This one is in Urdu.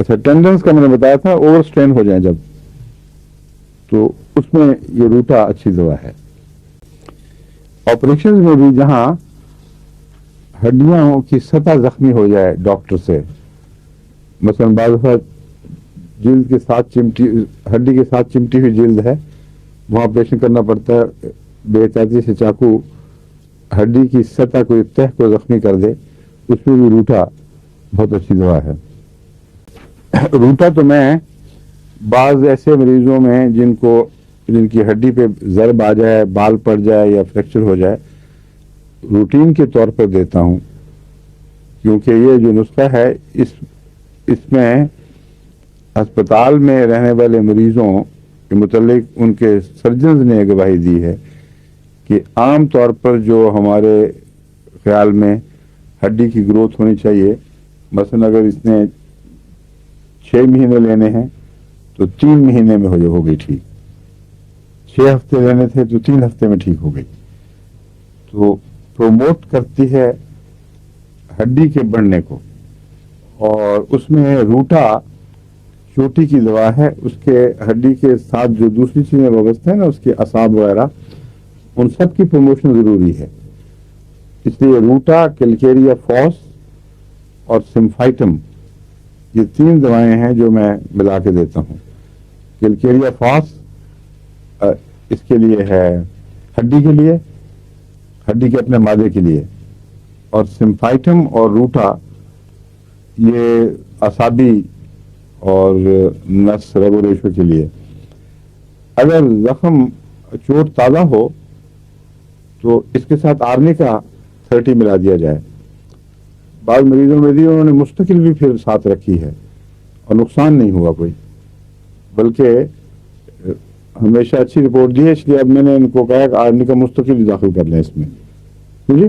اچھا ٹینڈنس کا میں نے بتایا تھا اوور اسٹرین ہو جائیں جب, تو اس میں یہ روٹا اچھی دوا ہے. آپریشن میں بھی جہاں ہڈیوں کی سطح زخمی ہو جائے ڈاکٹر سے, مثلا بعض دفعہ جلد کے ساتھ چمٹی, ہڈی کے ساتھ چمٹی ہوئی جلد ہے, وہاں آپریشن کرنا پڑتا ہے, بے احتیاطی سے چاقو ہڈی کی سطح کو تہ کو زخمی کر دے, اس میں بھی روٹا بہت اچھی دوا ہے. روٹا تو میں بعض ایسے مریضوں میں جن کی ہڈی پہ ضرب آ جائے, بال پڑ جائے یا فریکچر ہو جائے, روٹین کے طور پر دیتا ہوں, کیونکہ یہ جو نسخہ ہے اس میں ہسپتال میں رہنے والے مریضوں کے متعلق ان کے سرجنز نے گواہی دی ہے کہ عام طور پر جو ہمارے خیال میں ہڈی کی گروتھ ہونی چاہیے, مثلا اگر اس نے 6 مہینے لینے ہیں تو 3 مہینے میں ہو گئی ٹھیک, 6 ہفتے لینے تھے تو 3 ہفتے میں ٹھیک ہو گئی. تو پروموٹ کرتی ہے ہڈی کے بڑھنے کو, اور اس میں روٹا چوٹی کی دوا ہے. اس کے ہڈی کے ساتھ جو دوسری چیزیں وابستہ ہیں نا, اس کے اعصاب وغیرہ, ان سب کی پروموشن ضروری ہے. اس لیے روٹا, کیلکیریا فاس اور سمفائٹم, یہ 3 دوائیں ہیں جو میں ملا کے دیتا ہوں. کیلکیریا فاس اس کے لیے ہے ہڈی کے لیے, ہڈی کے اپنے مادے کے لیے, اور سمفائٹم اور روٹا یہ اعصابی اور نس ریگولیشن کے لیے. اگر زخم چوٹ تازہ ہو تو اس کے ساتھ آرنیکا 30 ملا دیا جائے. بعض مریضوں میں بھی انہوں نے مستقل بھی پھر ساتھ رکھی ہے اور نقصان نہیں ہوا کوئی, بلکہ ہمیشہ اچھی رپورٹ دی ہے. اس لیے اب میں نے ان کو کہا کہ آرنیکا مستقل داخل کر لیں اس میں. جی